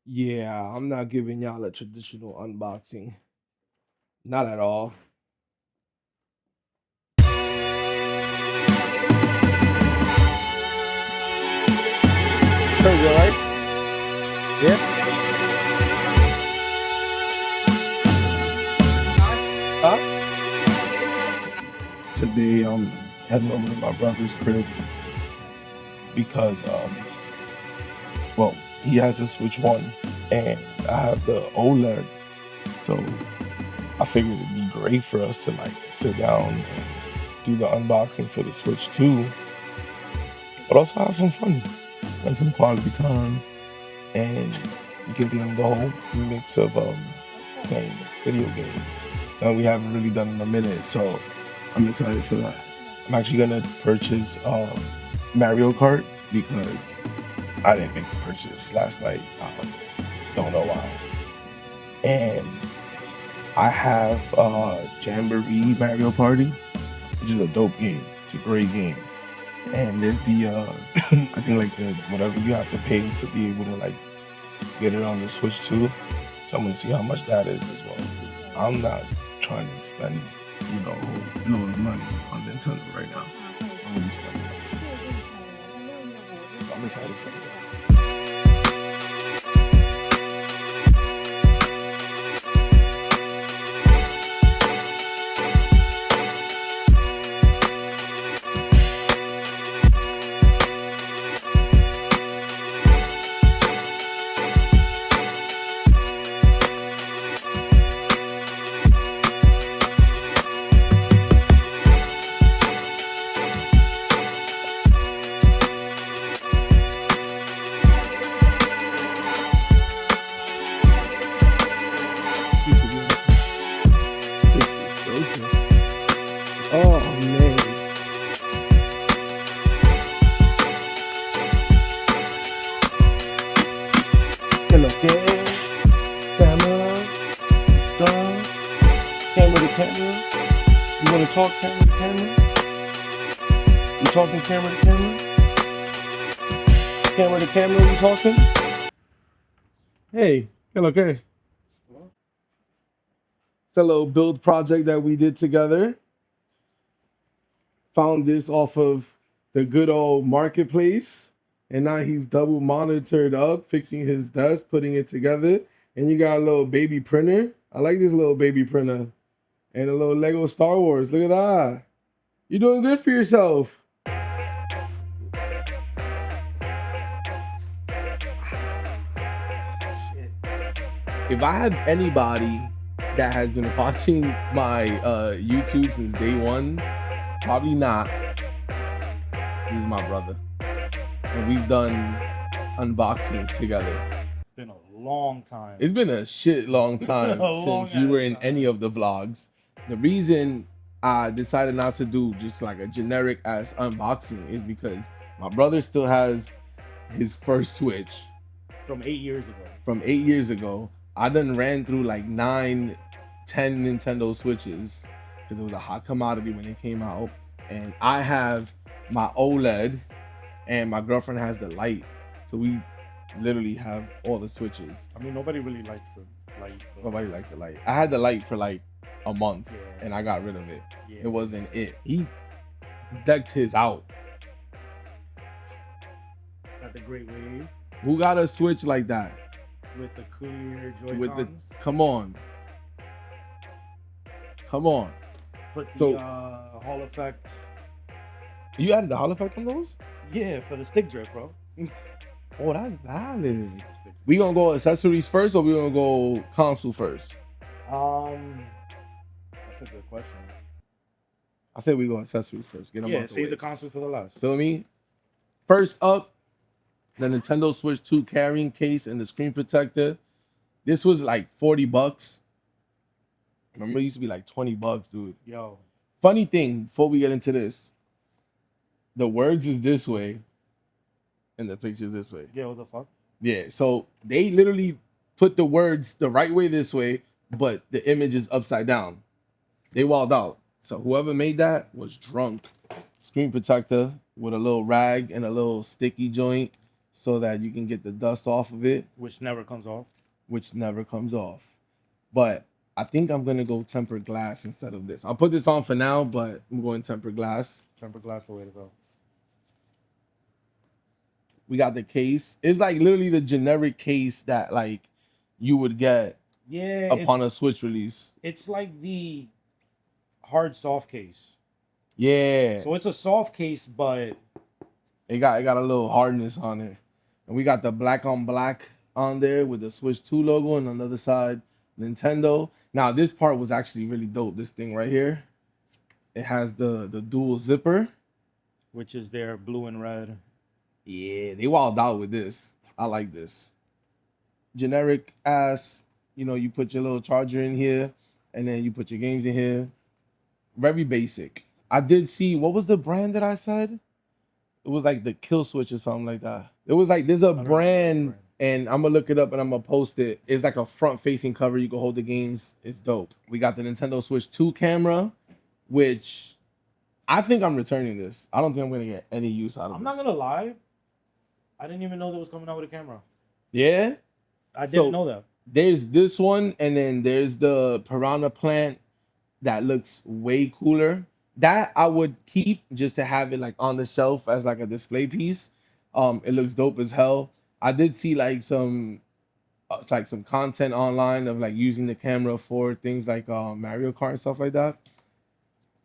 Yeah, I'm not giving y'all a traditional unboxing. Not at all. Sounds alright? Yeah? Huh? Today I'm heading over to my brother's crib because well, he has a Switch 1 and I have the OLED. So I figured it'd be great for us to like sit down and do the unboxing for the Switch 2, but also have some fun, spend some quality time, and getting the whole mix of playing video games. So we haven't really done in a minute, so I'm excited for that. I'm actually gonna purchase Mario Kart because I didn't make the purchase last night. Don't know why. And I have Jamboree Mario Party, which is a dope game. It's a great game. And there's the I think like the whatever you have to pay to be able to like get it on the Switch too. So I'm gonna see how much that is as well. I'm not trying to spend, a whole load of money on Nintendo right now. I'm really spending enough. So I'm excited for that. Oh man. Hello, camera, son, camera to camera. You want to talk camera to camera? You talking camera to camera? Camera to camera, you talking? Hey, hello, okay. It's a little build project that we did together. Found this off of the good old marketplace, and now he's double monitored up, fixing his desk, putting it together. And you got a little baby printer. I like this little baby printer, and a little Lego Star Wars. Look at that. You're doing good for yourself. If I have anybody that has been watching my YouTube since day one, probably not. This is my brother, and we've done unboxings together. It's been a long time. It's been a shit long time since you were in any of the vlogs. The reason I decided not to do just like a generic ass unboxing is because my brother still has his first Switch From 8 years ago. from 8 years ago. I done ran through like 9, 10 Nintendo Switches because it was a hot commodity when it came out. And I have my OLED and my girlfriend has the light. So we literally have all the Switches. I mean, nobody really likes the light. Nobody likes the light. I had the light for like a month Yeah. and I got rid of it. Yeah. It wasn't it. He decked his out. Got the Great Wave Who got a Switch like that? with the clear Joy-Cons. With the come on. Come on. Put the So- Hall effect. You added the Hall effect on those? Yeah, for the stick drift, bro. Oh, that's valid. We gonna go accessories first or we gonna go console first? That's a good question. I say we go accessories first. Get them Yeah, out the save way. the console for the last. Feel me? First up, the Nintendo Switch 2 carrying case and the screen protector. This was like $40. Remember, it used to be like $20, dude. Yo. Funny thing, before we get into this, the words is this way, and the picture's this way. Yeah, what the fuck? Yeah, so they literally put the words the right way this way, but the image is upside down. They walled out. So whoever made that was drunk. Screen protector with a little rag and a little sticky joint. so that you can get the dust off of it, which never comes off. which never comes off. But I think I'm gonna go tempered glass instead of this. I'll put this on for now, but I'm going tempered glass. Tempered glass, the way to go. We got the case. It's like literally the generic case that like you would get Yeah, upon a Switch release. it's like the hard soft case. Yeah. So it's a soft case, but it got a little hardness on it. And we got the black on black on there with the Switch 2 logo, and on the other side, Nintendo. Now this part was actually really dope. This thing right here. It has the dual zipper, which is their blue and red. Yeah, they wild out with this. I like this. Generic ass, you put your little charger in here and then you put your games in here. Very basic. I did see, what was the brand that I said? It was like the Kill Switch or something like that. It was like, there's a brand and I'm gonna look it up and I'm gonna post it. It's like a front facing cover. You can hold the games. It's dope. We got the Nintendo Switch 2 camera, which I think I'm returning this. I don't think I'm gonna get any use out of this. I'm not gonna lie. I didn't even know that was coming out with a camera. Yeah? I didn't know that. There's this one, and then there's the Piranha plant that looks way cooler. That I would keep just to have it like on the shelf as like a display piece. It looks dope as hell. I did see like some content online of like using the camera for things like Mario Kart and stuff like that.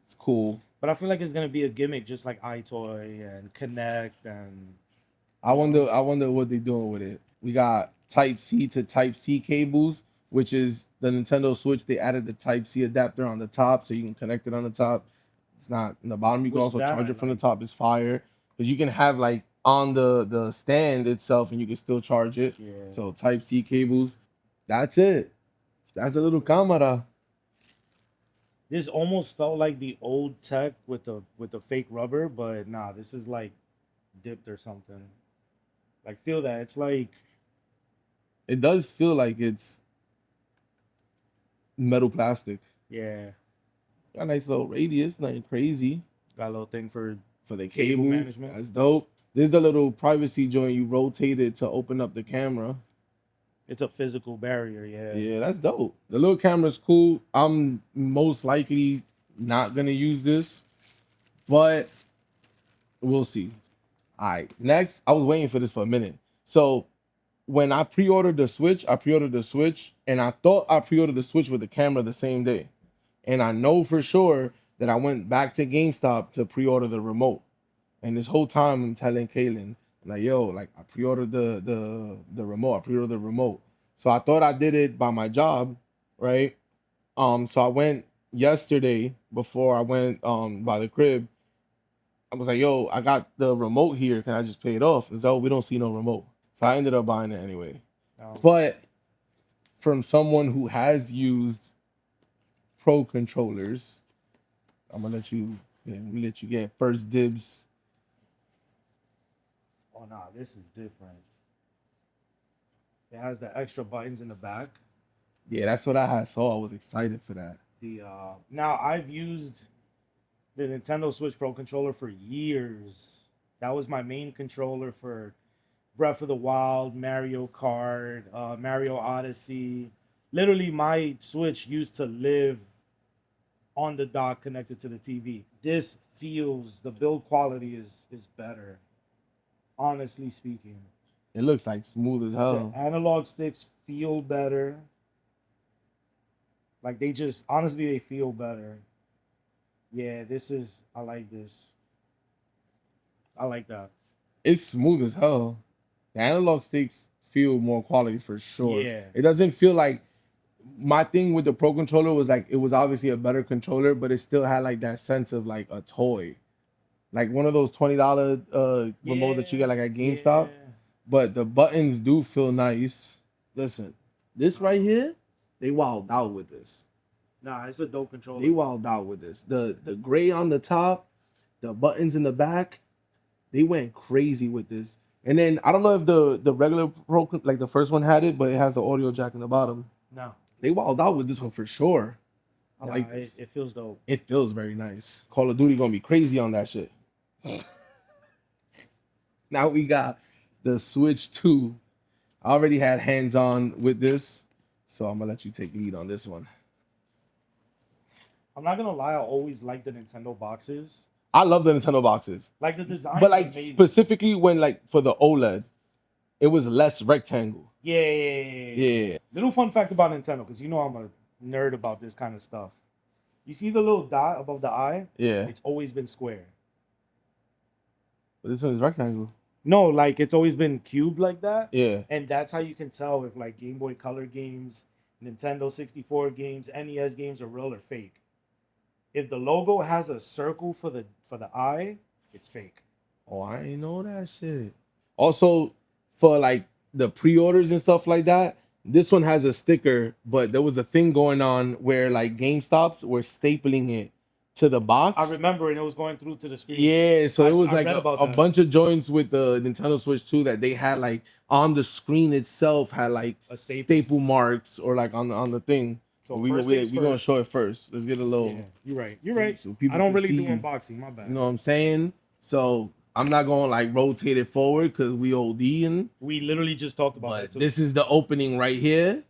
It's cool. But I feel like it's gonna be a gimmick, just like iToy and Connect and. I wonder what they're doing with it. We got Type C to Type C cables, which is the Nintendo Switch. They added the Type C adapter on the top, so you can connect it on the top. It's not in the bottom. You can also charge it from the top. It's fire because you can have like on the stand itself, and you can still charge it. Yeah. So Type C cables. That's it. That's a little camera. This almost felt like the old tech with the fake rubber, but nah, this is like dipped or something. Like, feel that. It's like, it does feel like it's metal plastic. Yeah. Got a nice little radius, nothing crazy. Got a little thing for the cable management. That's dope. There's the little privacy joint. You rotate it to open up the camera. It's a physical barrier, yeah. Yeah, that's dope. The little camera's cool. I'm most likely not gonna use this, but we'll see. All right, next, I was waiting for this for a minute. So when I pre-ordered the Switch, and I thought I pre-ordered the Switch with the camera the same day. And I know for sure that I went back to GameStop to pre-order the remote. And this whole time I'm telling Kaylin, like, yo, like I pre-ordered the remote. I pre-ordered the remote. So I thought I did it by my job, right? So I went yesterday before I went by the crib. I was like, yo, I got the remote here. Can I just pay it off? And so we don't see no remote. So I ended up buying it anyway. Oh. But from someone who has used Pro controllers, I'm gonna let you get first dibs. Oh nah, this is different. It has the extra buttons in the back. Yeah, that's what I had saw. I was excited for that. Now I've used the Nintendo Switch Pro controller for years. That was my main controller for Breath of the Wild, Mario Kart, Mario Odyssey. Literally, my Switch used to live on the dock connected to the TV. This feels, the build quality is better, honestly speaking. It looks like smooth as hell. The analog sticks feel better. Like honestly, they feel better. Yeah, I like this. I like that. It's smooth as hell. The analog sticks feel more quality for sure. Yeah. It doesn't feel like, my thing with the Pro controller was like, it was obviously a better controller, but it still had like that sense of like a toy. Like one of those $20 remotes that you get like at GameStop. Yeah. But the buttons do feel nice. Listen, this right here, they wild out with this. Nah, it's a dope controller. They wild out with this. The gray on the top, the buttons in the back, they went crazy with this. And then I don't know if the regular Pro, like the first one had it, but it has the audio jack in the bottom. No. They wild out with this one for sure. I like this. It feels dope. It feels very nice. Call of Duty gonna be crazy on that shit. Now we got the Switch 2. I already had hands on with this, so I'm gonna let you take lead on this one. I'm not gonna lie, I always liked the Nintendo boxes. I love the Nintendo boxes, Like the design but is like amazing. specifically when like for the OLED, it was less rectangle. Yeah. Little fun fact about Nintendo, because you know I'm a nerd about this kind of stuff. You see the little dot above the eye? Yeah, It's always been square. but this one is rectangle. No, like it's always been cubed like that. Yeah, And that's how you can tell if like Game Boy Color games, Nintendo 64 games, NES games are real or fake. If the logo has a circle for the eye, it's fake. oh, I ain't know that shit. Also, for like the pre-orders and stuff like that, this one has a sticker, but there was a thing going on where like GameStops were stapling it to the box. I remember, and it was going through to the screen. Yeah, so it was I like read about a that. bunch of joints with the Nintendo Switch 2 that they had like on the screen itself had like A staple. staple marks or like on the thing. So we first we things gonna first. show it first. Let's get a little. Yeah, you're right. You're so- right. so people I don't can really do see, unboxing. My bad. You know what I'm saying? So I'm not gonna like rotate it forward because we ODing. We literally just talked about that But too. this is the opening right here.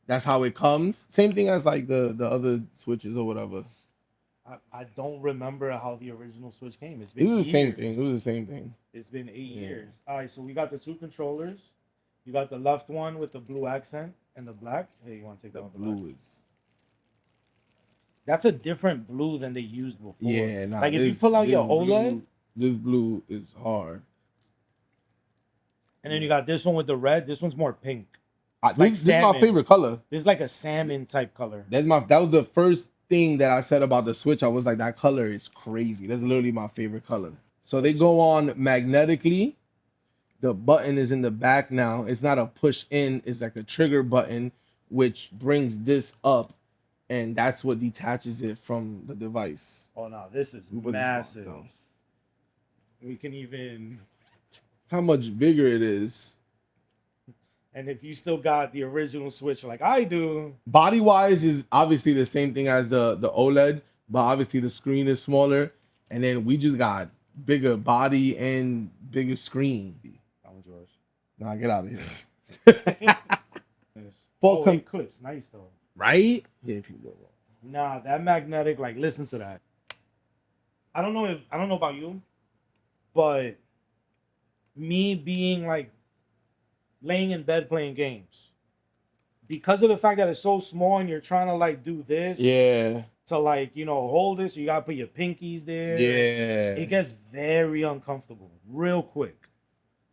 That's how it comes. Same thing as like the other switches or whatever. I don't remember how the original Switch came. It's It been was the same years. thing. It was the same thing. It's been 8 Yeah. years. All right, so we got the two controllers. You got the left one with the blue accent and the black. Hey, you want to take The that blue is. That's a different blue than they used before. Yeah, nah, like if you pull out your OLED, this blue is hard. and then you got this one with the red. This one's more pink. This is my salmon. favorite color. This is like a salmon type color. That was the first thing that I said about the Switch. I was like, that color is crazy. That's literally my favorite color. So they go on magnetically. The button is in the back now. It's not a push in. It's like a trigger button, which brings this up, and that's what detaches it from the device. Oh no, this is massive. We can even. How much bigger it is. And if you still got the original Switch like I do. Body wise is obviously the same thing as the OLED, but obviously the screen is smaller. And then we just got bigger body and bigger screen. That one's yours. Nah, get out of here. It clips nice though. Right? Yeah, people go wrong. Nah, that magnetic, like listen to that. I don't know about you, but me being like laying in bed playing games, because of the fact that it's so small and you're trying to like do this, Yeah, to like hold this, you gotta put your pinkies there. Yeah, it gets very uncomfortable real quick.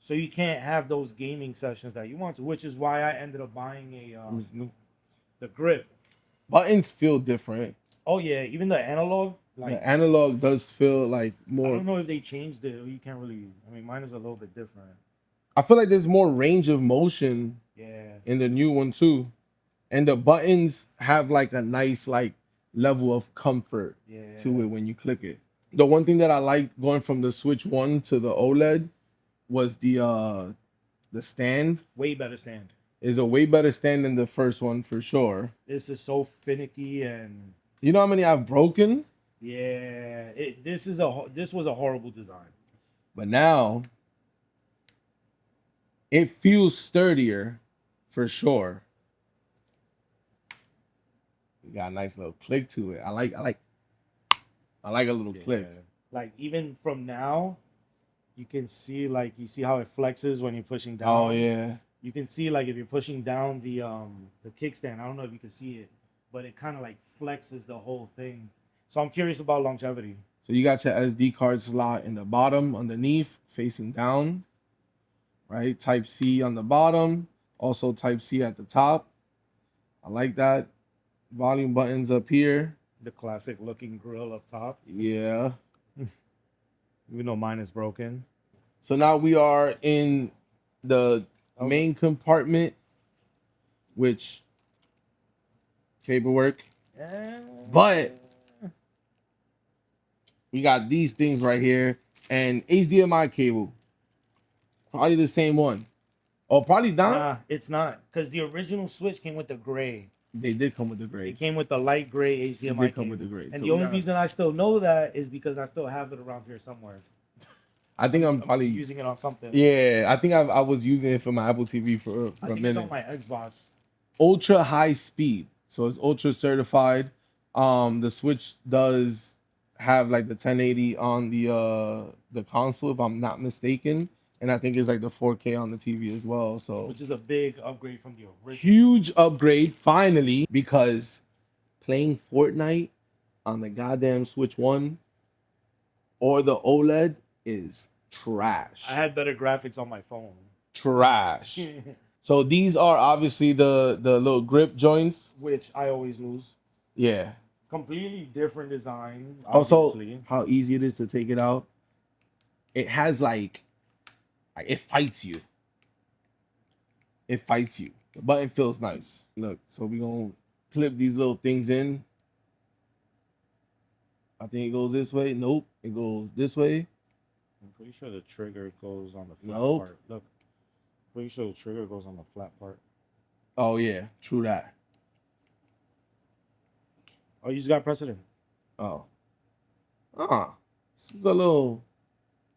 So you can't have those gaming sessions that you want to, which is why I ended up buying the grip. Buttons feel different. Oh yeah, even the analog. Like, the analog does feel like more. I don't know if they changed it. You can't really. I mean, mine is a little bit different. I feel like there's more range of motion. Yeah. In the new one too, and the buttons have like a nice like level of comfort to it when you click it. The one thing that I liked going from the Switch 1 to the OLED was the stand. Way better stand. Is a way better stand than the first one for sure. This is so finicky, and you know how many I've broken? Yeah, this was a horrible design. But now it feels sturdier for sure. You got a nice little click to it. I like a little click. Like even from now, you can see you see how it flexes when you're pushing down. Oh yeah. You can see like if you're pushing down the kickstand. I don't know if you can see it, but it kind of like flexes the whole thing. So I'm curious about longevity. So you got your SD card slot in the bottom underneath, facing down. Right? Type C on the bottom. Also Type C at the top. I like that. Volume buttons up here. The classic looking grill up top. Yeah. Even though mine is broken. So now we are in the main compartment, which paperwork. But we got these things right here and HDMI cable. Probably the same one. Oh, probably not. Nah, it's not. Because the original Switch came with the gray. They did come with the gray. It came with the light gray HDMI. They did come with the gray. And so the only reason I still know that is because I still have it around here somewhere. I think I'm I'm probably using it on something. yeah. I think I was using it for my Apple TV for I a think it's on minute. my Xbox. Ultra high speed, so it's ultra certified. The Switch does have like the 1080 on the console, if I'm not mistaken, and I think it's like the 4K on the TV as well. So Which is a big upgrade from the original. huge upgrade finally, because playing Fortnite on the goddamn Switch One or the OLED is trash. I had better graphics on my phone. Trash. So these are obviously the little grip joints. Which I always lose. Yeah. Completely different design, Also, obviously. how easy it is to take it out. It has like it fights you. It fights you. The button feels nice. Look, so we gonna clip these little things in. I think it goes this way. Nope, it goes this way. I'm pretty sure the trigger goes on the flat Nope. part. Look, pretty sure the trigger goes on the flat part. Oh yeah, true that. Oh, you just got precedent. Oh. This is a little.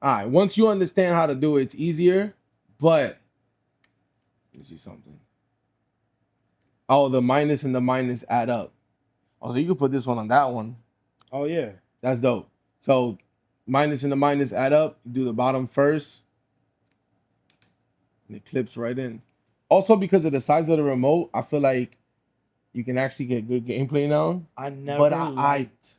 All right. Once you understand how to do it, it's easier. But let me see something. Oh, the minus and the minus add up. Oh, so you could put this one on that one. Oh yeah. That's dope. So minus and the minus add up. You do the bottom first. And it clips right in. Also, because of the size of the remote, I feel like you can actually get good gameplay now. I never liked.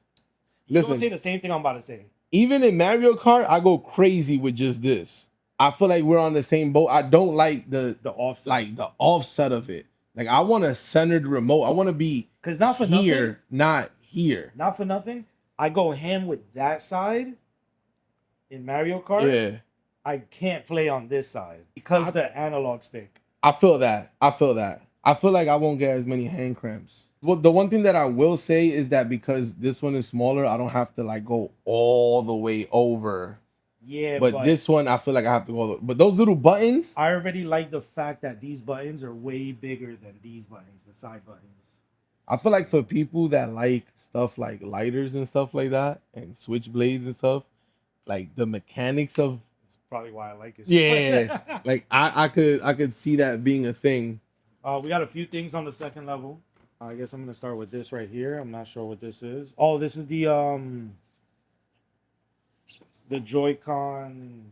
You listen, don't say the same thing I'm about to say. Even in Mario Kart, I go crazy with just this. I feel like we're on the same boat. I don't like the offset, like the offset of it. Like I want a centered remote. I want to be because not for here, nothing, not here. Not for nothing. I go ham with that side in Mario Kart. Yeah. I can't play on this side because the analog stick. I feel that. I feel like I won't get as many hand cramps. Well, the one thing that I will say is that because this one is smaller, I don't have to like go all the way over. Yeah, but this one I feel like I have to go. But those little buttons, I already like the fact that these buttons are way bigger than these buttons, the side buttons. I feel like for people that like stuff like lighters and stuff like that, and switchblades and stuff, like the mechanics of. That's probably why I like it. Yeah, like I could see that being a thing. We got a few things on the second level. I guess I'm gonna start with this right here. I'm not sure what this is. Oh, this is the Joy-Con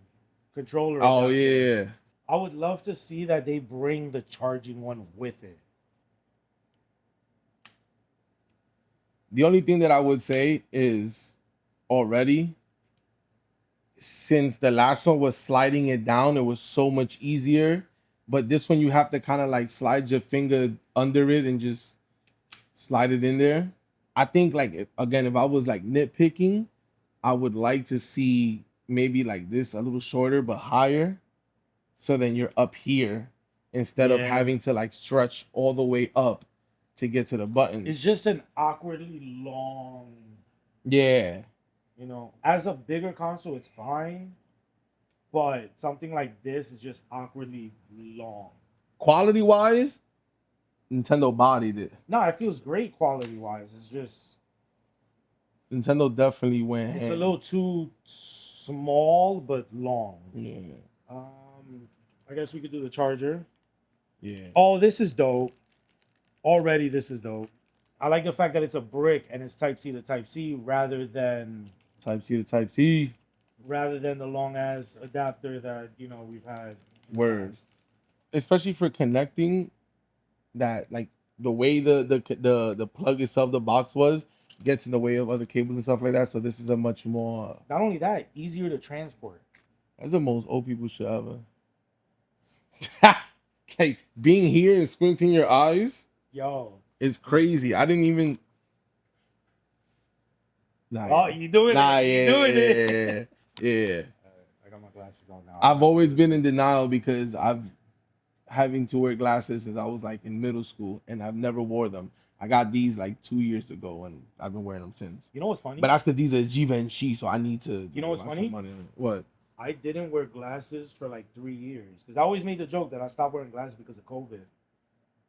controller. Oh yeah. I would love to see that they bring the charging one with it. The only thing that I would say is already, since the last one was sliding it down, it was so much easier. But this one you have to kind of like slide your finger under it and just slide it in there. I think like again, if I was like nitpicking, I would like to see maybe like this a little shorter but higher. So then you're up here instead of having to like stretch all the way up to get to the buttons. It's just an awkwardly long. Yeah. You know, as a bigger console, it's fine. But something like this is just awkwardly long. Quality wise, Nintendo bodied it. No, it feels great quality wise. It's just Nintendo definitely went. It's a little too small but long. Yeah. I guess we could do the charger. Yeah. Oh, this is dope. Already, this is dope. I like the fact that it's a brick and it's Type C to Type C rather than Type C to Type C. Rather than the long ass adapter that we've had. Words. Especially for connecting, that like the way the plug itself, the box was, gets in the way of other cables and stuff like that. So this is a much more. Not only that, easier to transport. That's the most old people should ever. Like being here and squinting your eyes. Yo. It's crazy. I didn't even. Nah, you doing it? You doing it? Yeah. I got my glasses on now. I've always been in denial because I've having to wear glasses since I was like in middle school, and I've never wore them. I got these like 2 years ago, and I've been wearing them since. You know what's funny? But that's because these are Givenchy, so I need to. You know what's funny? What? I didn't wear glasses for like 3 years because I always made the joke that I stopped wearing glasses because of COVID.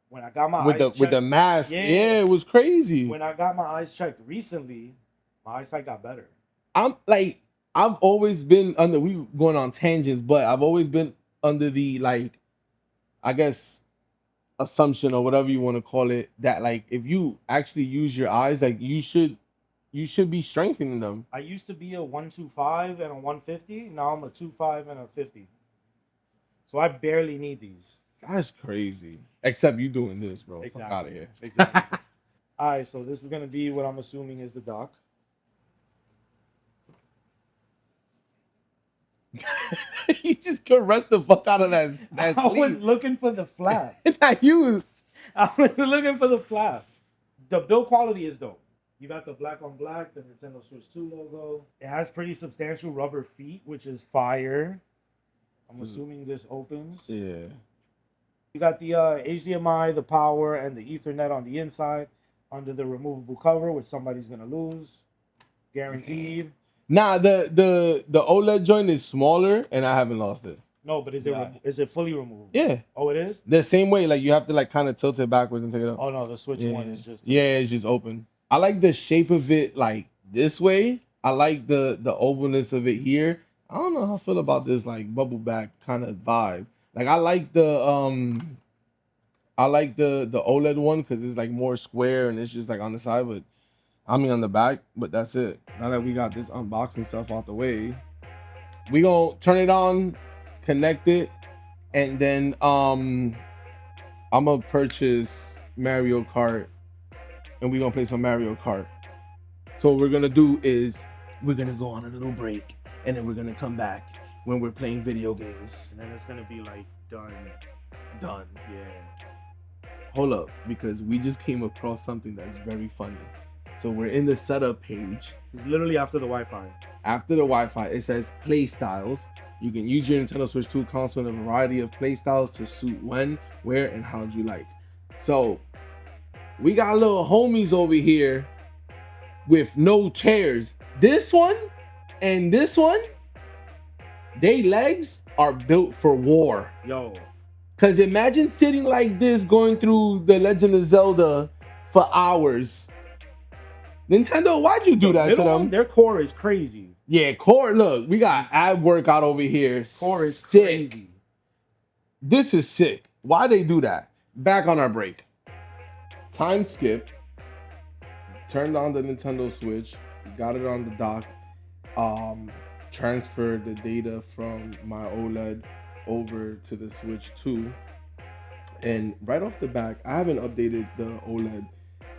When I got my eyes checked, with the mask, yeah, it was crazy. When I got my eyes checked recently, my eyesight got better. I'm like, I've always been under, we going on tangents, but I've always been under the, like, I guess, assumption or whatever you want to call it, that like if you actually use your eyes, like you should be strengthening them. I used to be a 125 and a 150. Now I'm a 25 and a 50. So I barely need these. That's crazy. Except you doing this, bro. Fuck out of Exactly. here. Exactly. All right, so this is gonna be what I'm assuming is the dock. You just caress the fuck out of that I was sleeve. looking for the flap. Not you. I was looking for the flap. The build quality is dope. You got the black on black, the Nintendo Switch 2 logo. It has pretty substantial rubber feet, which is fire. I'm assuming this opens. Yeah. You got the HDMI, the power, and the Ethernet on the inside under the removable cover, which somebody's gonna lose, guaranteed. Nah, the OLED joint is smaller, and I haven't lost it. No, but is it fully removable? Yeah. Oh, it is. The same way, like you have to like kind of tilt it backwards and take it up. Oh no, the Switch one is just. Yeah, it's just open. I like the shape of it like this way. I like the ovalness of it here. I don't know how I feel about this like bubble back kind of vibe. Like I like the OLED one because it's like more square and it's just like on the side, but I mean on the back. But that's it. Now that we got this unboxing stuff out the way, we gonna turn it on, connect it, and then I'm gonna purchase Mario Kart, and we're gonna play some Mario Kart. So what we're gonna do is we're gonna go on a little break, and then we're gonna come back when we're playing video games. And then it's gonna be like done. Done. Yeah. Hold up, because we just came across something that's very funny. So we're in the setup page. It's literally after the Wi-Fi. After the Wi-Fi, it says play styles. You can use your Nintendo Switch 2 console in a variety of play styles to suit when, where, and how you like. So we got little homies over here with no chairs. This one and this one, they legs are built for war. Yo. Cause imagine sitting like this going through The Legend of Zelda for hours. Nintendo, why'd you do that to them? Their core is crazy. Yeah, core. Look, we got ab workout over here. Core is sick. crazy. This is sick. Why they do that? Back on our break. Time skip. Turned on the Nintendo Switch. Got it on the dock. Transferred the data from my OLED over to the Switch 2. And right off the back, I haven't updated the OLED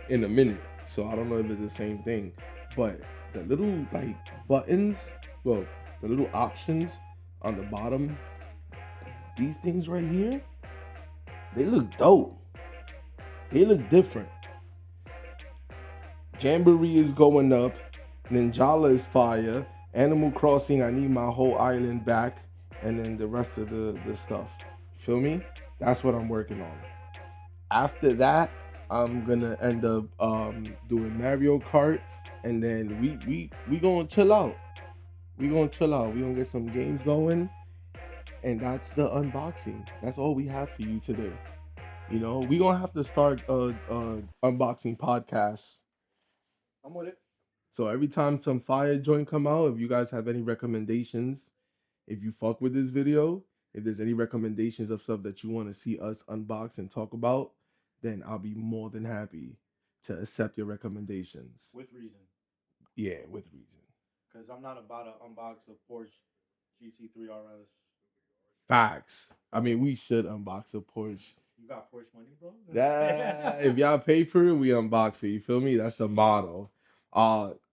in a minute, so I don't know if it's the same thing. But the little like buttons, well, the little options on the bottom, these things right here, they look dope. They look different. Jamboree is going up. Ninjala is fire. Animal Crossing, I need my whole island back. And then the rest of the stuff. Feel me? That's what I'm working on. After that, I'm gonna end up doing Mario Kart, and then we gonna chill out. We gonna chill out. We gonna get some games going, and that's the unboxing. That's all we have for you today. You know, we gonna have to start a unboxing podcast. I'm with it. So every time some fire joint come out, if you guys have any recommendations, if you fuck with this video, if there's any recommendations of stuff that you want to see us unbox and talk about, then I'll be more than happy to accept your recommendations. With reason. Yeah, with reason. Because I'm not about to unbox a Porsche GT3 RS. Facts. I mean, we should unbox a Porsche. You got Porsche money, bro? Yeah, if y'all pay for it, we unbox it. You feel me? That's the motto.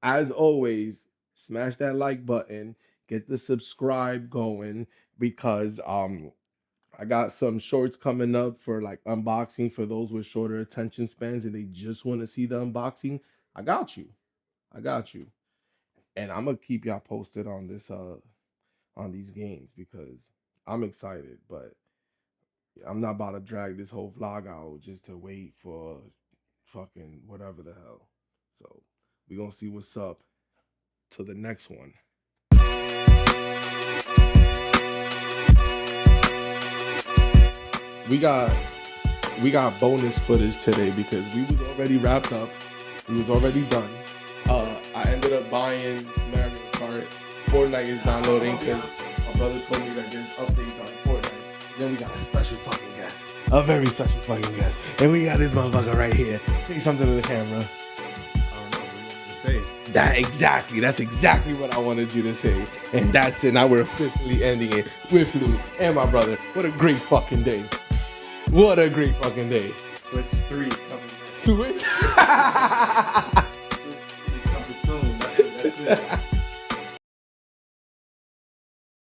As always, smash that like button, get the subscribe going, because I got some shorts coming up for like unboxing for those with shorter attention spans and they just want to see the unboxing. I got you. And I'm gonna keep y'all posted on this on these games because I'm excited, but I'm not about to drag this whole vlog out just to wait for fucking whatever the hell. So we gonna see what's up to the next one. We got bonus footage today because we was already wrapped up. We was already done. I ended up buying Mario Kart Fortnite is downloading because my brother told me that there's updates on Fortnite. Then we got a special fucking guest. A very special fucking guest. And we got this motherfucker right here. Say something to the camera. I don't know what you want me to say. That's exactly what I wanted you to say. And that's it. Now we're officially ending it with Lou and my brother. What a great fucking day. What a great fucking day. Switch 3 coming. Switch.